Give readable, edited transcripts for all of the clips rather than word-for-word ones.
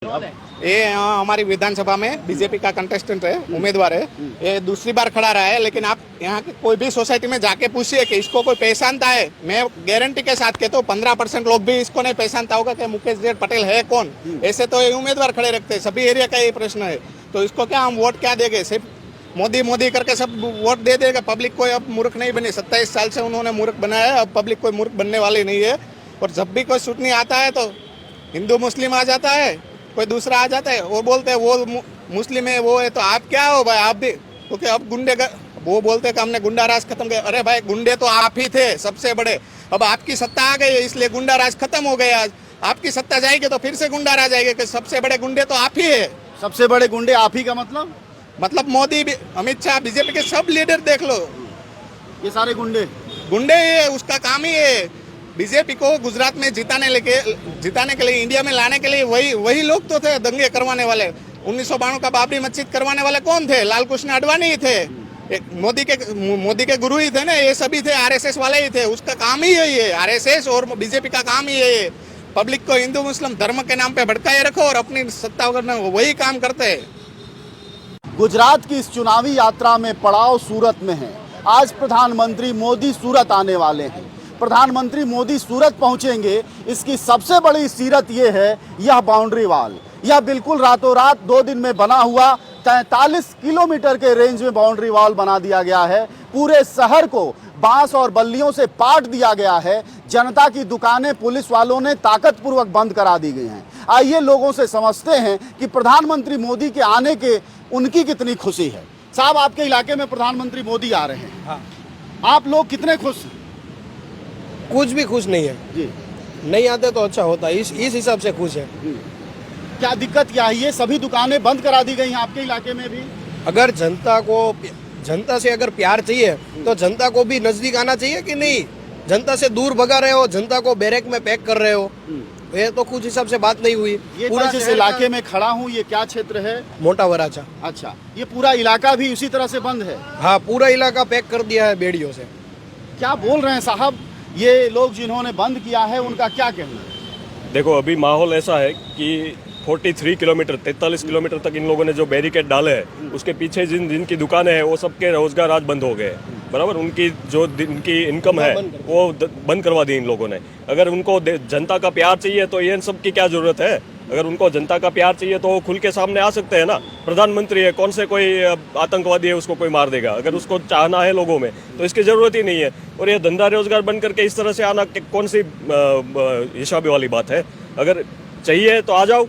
ये हमारी विधानसभा में बीजेपी का कंटेस्टेंट है, उम्मीदवार है। ये दूसरी बार खड़ा रहा है, लेकिन आप यहाँ के कोई भी सोसाइटी में जाके पूछिए कि इसको कोई पहचानता है। मैं गारंटी के साथ कहता हूँ 15% लोग भी इसको नहीं पहचानता होगा कि मुकेश जेठ पटेल है कौन। ऐसे तो ये उम्मीदवार खड़े रखते हैं, सभी एरिया का ये प्रश्न है। तो इसको क्या हम वोट क्या देंगे? सिर्फ मोदी मोदी करके सब वोट दे देगा। पब्लिक कोई अब मूर्ख नहीं बनी। 27 साल से उन्होंने मूर्ख बनाया है, अब पब्लिक कोई मूर्ख बनने वाली नहीं है। और जब भी कोई छूटनी आता है तो हिंदू मुस्लिम आ जाता है, कोई दूसरा आ जाता है, वो बोलते हैं वो मुस्लिम है, वो है। तो आप क्या हो भाई? आप भी, क्योंकि अब गुंडे का वो बोलते हैं कि हमने गुंडा राज खत्म किया। अरे भाई, गुंडे तो आप ही थे सबसे बड़े। अब आपकी सत्ता आ गई है, इसलिए गुंडा राज खत्म हो गया। आज आपकी सत्ता जाएगी तो फिर से गुंडा राज आएगा कि सबसे बड़े गुंडे तो आप ही है। सबसे बड़े गुंडे आप ही का मतलब मोदी, अमित शाह, बीजेपी के सब लीडर देख लो, ये सारे गुंडे ही है। उसका काम ही है बीजेपी को गुजरात में जिताने के लिए, इंडिया में लाने के लिए। वही लोग तो थे दंगे करवाने वाले। 1992 का बाबरी मस्जिद करवाने वाले कौन थे? लाल कृष्ण आडवाणी ही थे। मोदी के गुरु ही थे ना, ये सभी थे, आरएसएस वाले ही थे। उसका काम ही यही है, आरएसएस और बीजेपी का काम ही है। पब्लिक को हिंदू मुस्लिम धर्म के नाम पे भड़काए रखो और अपनी सत्ता करना, वही काम करते हैं। गुजरात की इस चुनावी यात्रा में पड़ाव सूरत में है। आज प्रधानमंत्री मोदी सूरत आने वाले हैं। प्रधानमंत्री मोदी सूरत पहुंचेंगे, इसकी सबसे बड़ी सीरत ये है, यह बाउंड्री वाल। यह बिल्कुल रातों रात 2 दिन में बना हुआ 43 किलोमीटर के रेंज में बाउंड्री वॉल बना दिया गया है। पूरे शहर को बांस और बल्लियों से पाट दिया गया है। जनता की दुकानें पुलिस वालों ने ताकतपूर्वक बंद करा दी गई हैं। आइए लोगों से समझते हैं कि प्रधानमंत्री मोदी के आने के उनकी कितनी खुशी है। साहब, आपके इलाके में प्रधानमंत्री मोदी आ रहे हैं। हाँ। आप लोग कितने खुश हैं? कुछ भी खुश नहीं है जी। नहीं आते तो अच्छा होता, इस हिसाब से खुश है। क्या दिक्कत क्या है? ये सभी दुकानें बंद करा दी गई हैं आपके इलाके में भी। अगर जनता से अगर प्यार चाहिए तो जनता को भी नजदीक आना चाहिए कि नहीं? जनता से दूर भगा रहे हो, जनता को बैरक में पैक कर रहे हो, ये तो कुछ हिसाब से बात नहीं हुई। ये पूरा जिस इलाके में खड़ा हूँ, ये क्या क्षेत्र है? मोटा वराचा। अच्छा, ये पूरा इलाका भी उसी तरह से बंद है? हाँ, पूरा इलाका पैक कर दिया है बेड़ियों से। क्या बोल रहे हैं साहब ये लोग जिन्होंने बंद किया है, उनका क्या कहना है? देखो, अभी माहौल ऐसा है कि 43 किलोमीटर तक इन लोगों ने जो बैरिकेड डाले हैं, उसके पीछे जिनकी दुकानें हैं वो सबके रोजगार आज बंद हो गए हैं। बराबर, उनकी जो इनकी इनकम है वो बंद करवा दी इन लोगों ने। अगर उनको जनता का प्यार चाहिए तो ये सब की क्या जरूरत है? अगर उनको जनता का प्यार चाहिए तो वो खुल के सामने आ सकते हैं ना। प्रधानमंत्री है, कौन से कोई आतंकवादी है उसको कोई मार देगा? अगर उसको चाहना है लोगों में तो इसकी जरूरत ही नहीं है। और ये धंधा रोजगार बंद करके इस तरह से आना कौन सी हिसाबी वाली बात है? अगर चाहिए तो आ जाओ।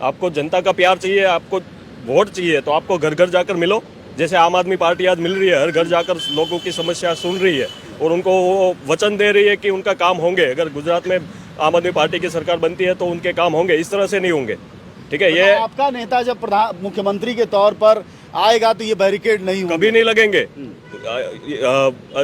आपको जनता का प्यार चाहिए, आपको वोट चाहिए तो आपको घर घर जाकर मिलो। जैसे आम आदमी पार्टी आज मिल रही है, हर घर जाकर लोगों की समस्या सुन रही है और उनको वो वचन दे रही है कि उनका काम होंगे। अगर गुजरात में आम आदमी पार्टी की सरकार बनती है तो उनके काम होंगे, इस तरह से नहीं होंगे। ठीक है, ये आपका नेता जब मुख्यमंत्री के तौर पर आएगा तो ये बैरिकेड नहीं होंगे? कभी नहीं लगेंगे।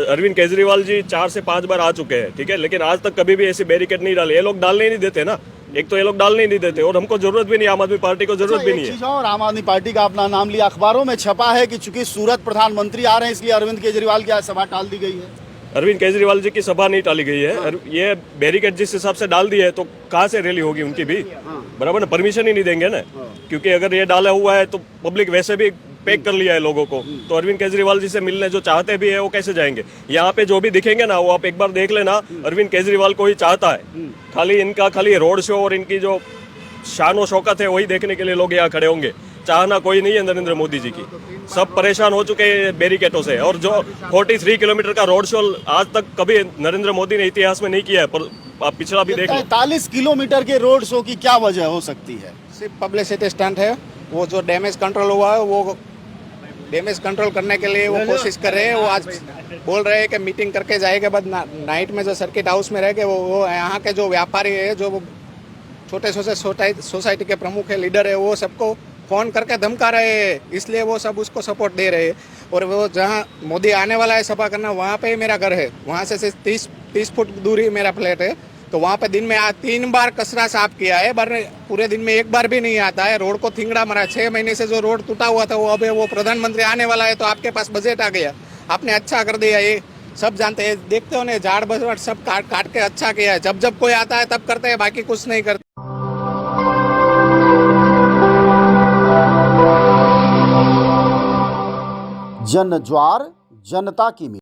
अरविंद केजरीवाल जी 4 से 5 बार आ चुके हैं, ठीक है, लेकिन आज तक कभी भी ऐसी बैरिकेड नहीं डाले। ये लोग डालने ही नहीं देते ना। एक तो ये लोग डालने ही नहीं देते और हमको जरूरत भी नहीं, आम आदमी पार्टी को जरूरत भी नहीं है। और आम आदमी पार्टी का अपना नाम लिया, अखबारों में छपा है कि चूंकि सूरत प्रधानमंत्री आ रहे हैं इसलिए अरविंद केजरीवाल की आज सभा टाल दी गई है। अरविंद केजरीवाल जी की सभा नहीं टाली गई है। ये बैरिकेड जिस हिसाब से डाल दी है तो कहाँ से रैली होगी उनकी भी? बराबर ना, परमिशन ही नहीं देंगे ना। क्योंकि अगर ये डाला हुआ है तो पब्लिक वैसे भी पैक कर लिया है लोगों को, तो अरविंद केजरीवाल जी से मिलने जो चाहते भी है वो कैसे जाएंगे? यहाँ पे जो भी दिखेंगे ना वो आप एक बार देख लेना, अरविंद केजरीवाल को ही चाहता है। खाली रोड शो और इनकी जो शान शौकत है वही देखने के लिए लोग यहाँ खड़े होंगे। चाहना कोई नहीं है नरेंद्र मोदी जी की। सब परेशान हो चुके हैं बैरिकेडों से। और जो 43 किलोमीटर का रोड शो आज तक कभी नरेंद्र मोदी ने इतिहास में नहीं किया है, पर आप पिछला भी देख लो। 43 किलोमीटर के रोड शो की क्या वजह हो सकती है? सिर्फ पब्लिसिटी स्टंट है। वो जो डैमेज कंट्रोल हुआ है, वो डैमेज कंट्रोल करने के लिए वो कोशिश कर रहे हैं। वो आज बोल रहे हैं कि मीटिंग करके जाएगा, बाद नाइट में जो सर्किट हाउस में रह के वो यहाँ के जो व्यापारी है, जो छोटे सोसाइटी के प्रमुख है, लीडर है, वो सबको फोन करके धमका रहे हैं। इसलिए वो सब उसको सपोर्ट दे रहे हैं। और वो जहाँ मोदी आने वाला है सभा करना, वहाँ पे ही मेरा घर है। वहाँ से सिर्फ 30 फुट दूरी मेरा फ्लैट है। तो वहाँ पे दिन में 3 बार कचरा साफ किया है, पूरे दिन में 1 बार भी नहीं आता है। रोड को थिंगड़ा मरा। 6 महीने से जो रोड टूटा हुआ था, वो अब वो प्रधानमंत्री आने वाला है तो आपके पास बजट आ गया, आपने अच्छा कर दिया। ये सब जानते हैं, देखते हो ना, झाड़ बजट सब काट के अच्छा किया है। जब कोई आता है तब करते हैं, बाकी कुछ नहीं करते। जन ज्वार जनता की मीत।